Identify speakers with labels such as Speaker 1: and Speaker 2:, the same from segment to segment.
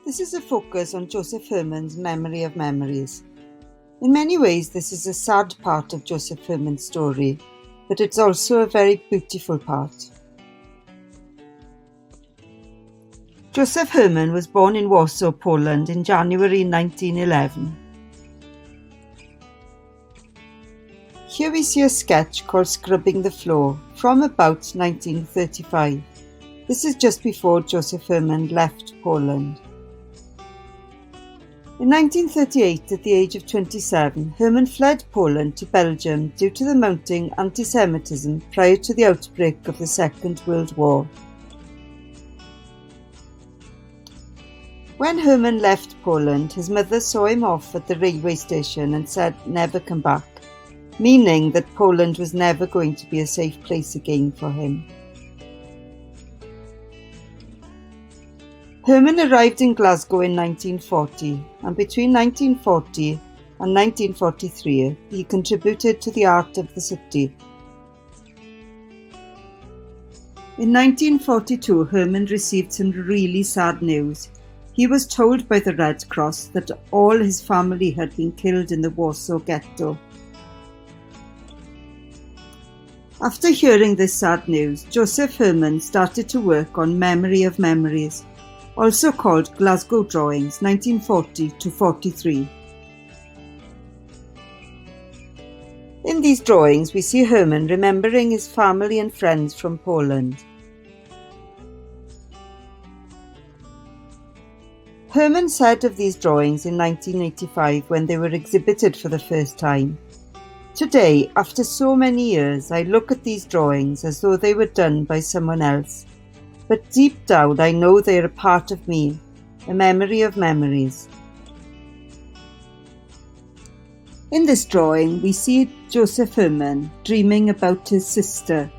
Speaker 1: This is a focus on Josef Herman's Memory of Memories. In many ways, this is a sad part of Josef Herman's story, but it's also a very beautiful part. Josef Herman was born in Warsaw, Poland in January 1911. Here we see a sketch called Scrubbing the Floor from about 1935. This is just before Josef Herman left Poland. In 1938, at the age of 27, Herman fled Poland to Belgium due to the mounting anti-Semitism prior to the outbreak of the Second World War. When Herman left Poland, his mother saw him off at the railway station and said, "Never come back," meaning that Poland was never going to be a safe place again for him. Herman arrived in Glasgow in 1940, and between 1940 and 1943 he contributed to the art of the city. In 1942, Herman received some really sad news. He was told by the Red Cross that all his family had been killed in the Warsaw ghetto. After hearing this sad news, Josef Herman started to work on Memory of Memories, also called Glasgow Drawings, 1940 to 43. In these drawings, we see Herman remembering his family and friends from Poland. Herman said of these drawings in 1985 when they were exhibited for the first time, "Today, after so many years, I look at these drawings as though they were done by someone else. But deep down I know they are a part of me, a memory of memories." In this drawing, we see Josef Herman dreaming about his sister.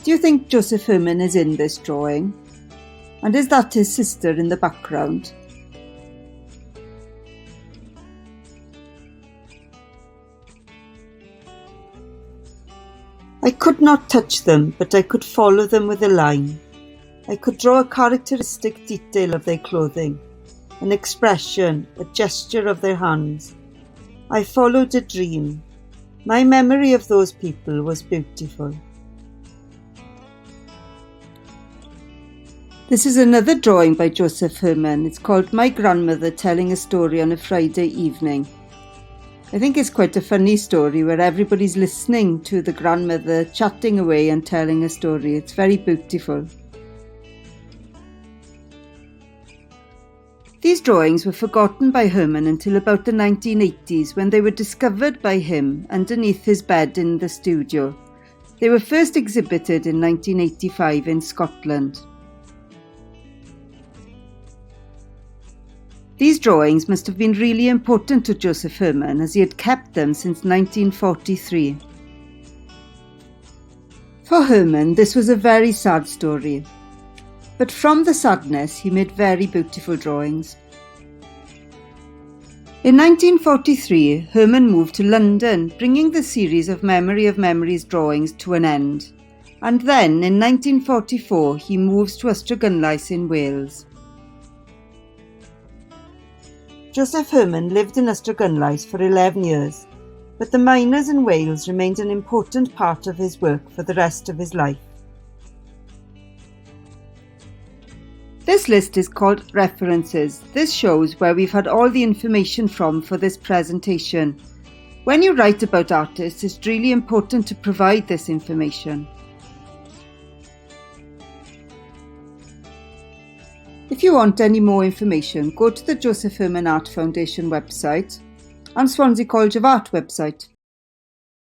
Speaker 1: Do you think Josef Herman is in this drawing? And is that his sister in the background? I could not touch them, but I could follow them with a line. I could draw a characteristic detail of their clothing, an expression, a gesture of their hands. I followed a dream. My memory of those people was beautiful. This is another drawing by Josef Herman. It's called My Grandmother Telling a Story on a Friday Evening. I think it's quite a funny story where everybody's listening to the grandmother chatting away and telling a story. It's very beautiful. These drawings were forgotten by Herman until about the 1980s when they were discovered by him underneath his bed in the studio. They were first exhibited in 1985 in Scotland. These drawings must have been really important to Josef Herman as he had kept them since 1943. For Herman, this was a very sad story. But from the sadness, he made very beautiful drawings. In 1943, Herman moved to London, bringing the series of Memories drawings to an end. And then, in 1944, he moves to Ysgol in Wales. Josef Herman lived in Ysgol for 11 years, but the miners in Wales remained an important part of his work for the rest of his life. This list is called References. This shows where we've had all the information from for this presentation. When you write about artists, it's really important to provide this information. If you want any more information, go to the Josef Herman Art Foundation website and Swansea College of Art website.